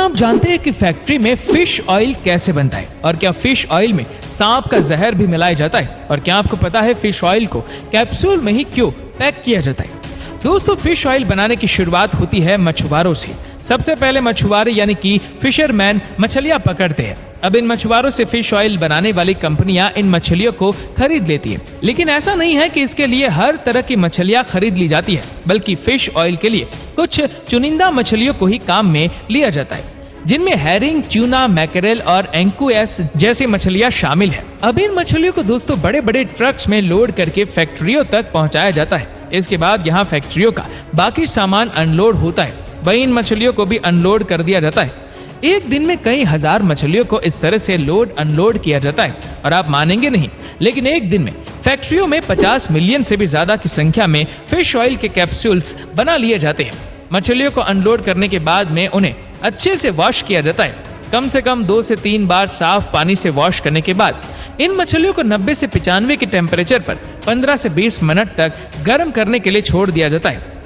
आप जानते हैं कि फैक्ट्री में फिश ऑयल कैसे बनता है और क्या फिश ऑयल में सांप का जहर भी मिलाया जाता है, और क्या आपको पता है फिश ऑयल को कैप्सूल में ही क्यों पैक किया जाता है। दोस्तों, फिश ऑयल बनाने की शुरुआत होती है मछुआरों से। सबसे पहले मछुआरे यानी कि फिशरमैन मछलियां पकड़ते हैं। अब इन मछुआरों से फिश ऑयल बनाने वाली कंपनियां इन मछलियों को खरीद लेती है। लेकिन ऐसा नहीं है कि इसके लिए हर तरह की मछलियां खरीद ली जाती है, बल्कि फिश ऑयल के लिए कुछ चुनिंदा मछलियों को ही काम में लिया जाता है, जिनमें हैरिंग, ट्यूना, मैकेरेल और एंकुएस जैसी मछलियां शामिल है। अब इन मछलियों को दोस्तों बड़े बड़े ट्रक्स में लोड करके फैक्ट्रियों तक पहुंचाया जाता है। इसके बाद यहाँ फैक्ट्रियों का बाकी सामान अनलोड होता है, वहीं इन मछलियों को भी अनलोड कर दिया जाता है। एक दिन में कई हजार मछलियों को इस तरह से लोड अनलोड किया जाता है, और आप मानेंगे नहीं, लेकिन एक दिन में फैक्ट्रियों में 50 मिलियन से भी ज्यादा की संख्या में फिश ऑयल के कैप्सूल्स बना लिए जाते हैं। मछलियों को अनलोड करने के बाद में उन्हें अच्छे से वॉश किया जाता है। कम से कम 2 से 3 बार साफ पानी से वॉश करने के बाद इन मछलियों को 90 से 95 के टेम्परेचर पर 15 से 20 मिनट तक गर्म करने के लिए छोड़ दिया जाता है।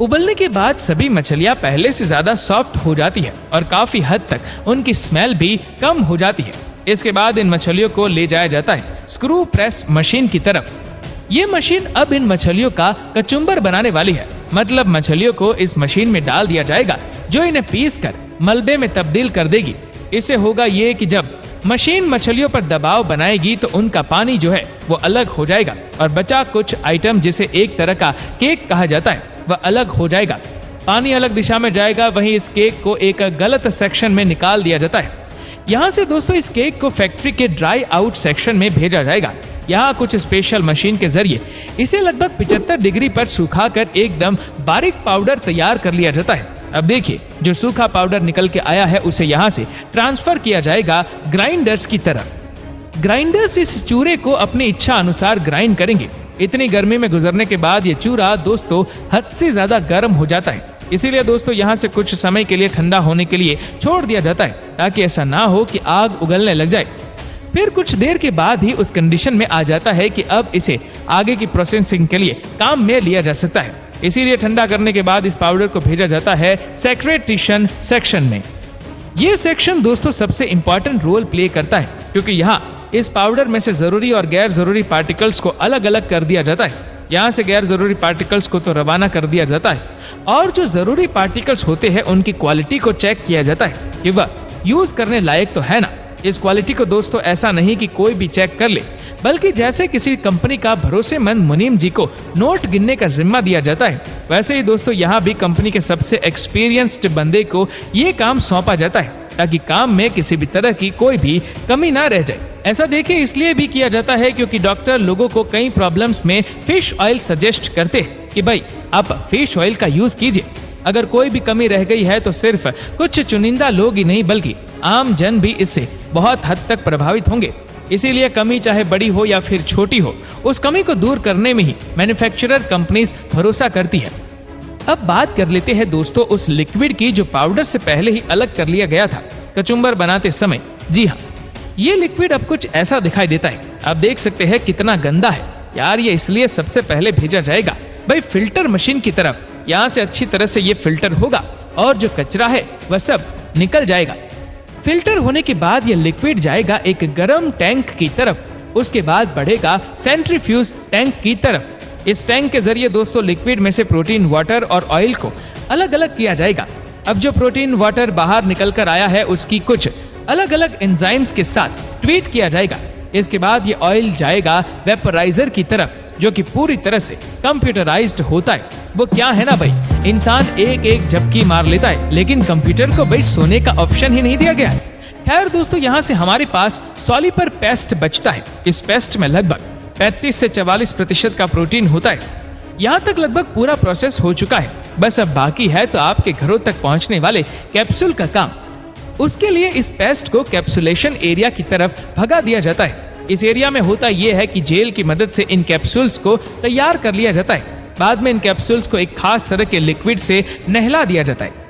उबलने के बाद सभी मछलियां पहले से ज्यादा सॉफ्ट हो जाती है और काफी हद तक उनकी स्मेल भी कम हो जाती है। इसके बाद इन मछलियों को ले जाया जाता है स्क्रू प्रेस मशीन की तरफ। ये मशीन अब इन मछलियों का कचुम्बर बनाने वाली है। मतलब मछलियों को इस मशीन में डाल दिया जाएगा, जो इन्हें पीस कर मलबे में तब्दील कर देगी। इससे होगा ये कि जब मशीन मछलियों पर दबाव बनाएगी तो उनका पानी जो है वो अलग हो जाएगा, और बचा कुछ आइटम जिसे एक तरह का केक कहा जाता है वह अलग हो जाएगा। पानी अलग दिशा में जाएगा, वहीं इस केक को एक गलत सेक्शन में निकाल दिया जाता है। यहाँ से दोस्तों इस केक को फैक्ट्री के ड्राई आउट सेक्शन में भेजा जाएगा। यहाँ कुछ स्पेशल मशीन के जरिए इसे लगभग 75 डिग्री पर सुखाकर एकदम बारीक पाउडर तैयार कर लिया जाता है। अब देखिए, जो सूखा पाउडर निकल के आया है उसे यहाँ से ट्रांसफर किया जाएगा ग्राइंडर्स की तरफ। ग्राइंडर्स इस चूरे को अपनी इच्छा अनुसार ग्राइंड करेंगे। इतनी गर्मी में गुजरने के बाद ये चूरा दोस्तों हद से ज्यादा गर्म हो जाता है। इसीलिए दोस्तों यहाँ से कुछ समय के लिए ठंडा होने के लिए छोड़ दिया जाता है, ताकि ऐसा ना हो कि आग उगलने लग जाए। फिर कुछ देर के बाद ही उस कंडीशन में आ जाता है कि अब इसे आगे की प्रोसेसिंग के लिए काम में लिया जा सकता है। इसीलिए ठंडा करने के बाद इस पाउडर को भेजा जाता है सेक्रेटेशन सेक्शन में। ये सेक्शन दोस्तों सबसे इंपॉर्टेंट रोल प्ले करता है, क्योंकि यहाँ इस पाउडर में से जरूरी और गैर जरूरी पार्टिकल्स को अलग अलग कर दिया जाता है। यहाँ से गैर जरूरी पार्टिकल्स को तो रवाना कर दिया जाता है, और जो जरूरी पार्टिकल्स होते हैं उनकी क्वालिटी को चेक किया जाता है कि वह यूज करने लायक तो है ना। इस क्वालिटी को दोस्तों ऐसा नहीं कि कोई भी चेक कर ले, बल्कि जैसे किसी कंपनी का भरोसेमंद मुनीम जी को नोट गिनने का जिम्मा दिया जाता है, वैसे ही दोस्तों यहाँ भी कंपनी के सबसे एक्सपीरियंस्ड बंदे को ये काम सौंपा जाता है, ताकि काम में किसी भी तरह की कोई भी कमी ना रह जाए। ऐसा देखिए इसलिए भी किया जाता है क्योंकि डॉक्टर लोगों को कई प्रॉब्लम्स में फिश ऑयल सजेस्ट करते हैं कि भाई आप फिश ऑयल का यूज कीजिए। अगर कोई भी कमी रह गई है तो सिर्फ कुछ चुनिंदा लोग ही नहीं बल्कि आम जन भी इससे बहुत हद तक प्रभावित होंगे। इसीलिए कमी चाहे बड़ी हो या फिर छोटी हो, उस कमी को दूर करने में ही मैन्युफैक्चरर कंपनीज भरोसा करती है। अब बात कर लेते हैं दोस्तों उस लिक्विड की जो पाउडर से पहले ही अलग कर लिया गया था कचुम्बर बनाते समय। जी हाँ, ये लिक्विड अब कुछ ऐसा दिखाई देता है। आप देख सकते हैं कितना गंदा है यार। ये इसलिए सबसे पहले भेजा जाएगा भाई फिल्टर मशीन की तरफ। यहाँ से अच्छी तरह से ये फिल्टर होगा और जो कचरा है वह सब निकल जाएगा। फिल्टर होने के बाद ये लिक्विड जाएगा एक गर्म टैंक की तरफ, उसके बाद बढ़ेगा सेंट्रीफ्यूज टैंक की तरफ। इस टैंक के जरिए दोस्तों लिक्विड में से प्रोटीन, वाटर और ऑयल को अलग अलग किया जाएगा। अब जो प्रोटीन वाटर बाहर निकल कर आया है उसकी कुछ अलग अलग एंजाइम्स के साथ ट्रीट किया जाएगा। इसके बाद ये ऑयल जाएगा वेपराइजर की तरफ, जो कि पूरी तरह से कंप्यूटराइज्ड होता है। वो क्या है ना भाई, इंसान एक एक झपकी मार लेता है, लेकिन कंप्यूटर को भाई सोने का ऑप्शन ही नहीं दिया गया है। खैर दोस्तों, यहाँ से हमारे पास सॉलिपर पेस्ट बचता है। इस पेस्ट में लगभग 35 से 44% का प्रोटीन होता है। यहाँ तक लगभग पूरा प्रोसेस हो चुका है। बस अब बाकी है तो आपके घरों तक पहुँचने वाले कैप्सूल का काम। उसके लिए इस पेस्ट को कैप्सुलेशन एरिया की तरफ भगा दिया जाता है। इस एरिया में होता यह है कि जेल की मदद से इन कैप्सूल्स को तैयार कर लिया जाता है। बाद में इन कैप्सूल्स को एक खास तरह के लिक्विड से नहला दिया जाता है।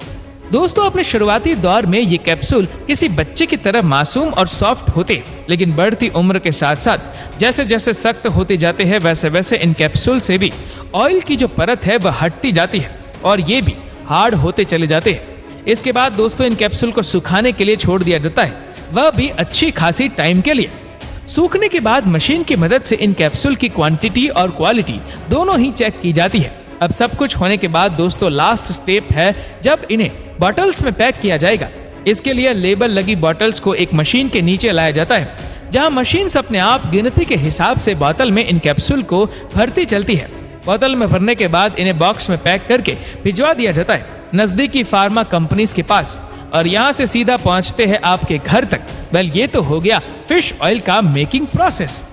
दोस्तों, अपने शुरुआती दौर में ये कैप्सूल किसी बच्चे की तरह मासूम और सॉफ्ट होते, लेकिन बढ़ती उम्र के साथ साथ जैसे जैसे सख्त होते जाते हैं वैसे वैसे इन कैप्सूल से भी ऑयल की जो परत है वह हटती जाती है और ये भी हार्ड होते चले जाते हैं। इसके बाद दोस्तों इन कैप्सूल को सुखाने के लिए छोड़ दिया जाता है, वह भी अच्छी खासी टाइम के लिए। सूखने के बाद मशीन की मदद से इन कैप्सूल की क्वांटिटी और क्वालिटी दोनों ही चेक की जाती है। अब सब कुछ होने के बाद दोस्तों लास्ट स्टेप है जब इन्हें बॉटल्स में पैक किया जाएगा। इसके लिए लेबल लगी बॉटल्स को एक मशीन के नीचे लाया जाता है, जहां मशीन अपने आप गिनती के हिसाब से बोतल में इन कैप्सूल को भरती चलती है। बोतल में भरने के बाद इन्हें बॉक्स में पैक करके भिजवा दिया जाता है नजदीकी फार्मा कंपनीज के पास, और यहाँ से सीधा पहुँचते हैं आपके घर तक। वेल, ये तो हो गया फिश ऑयल का मेकिंग प्रोसेस।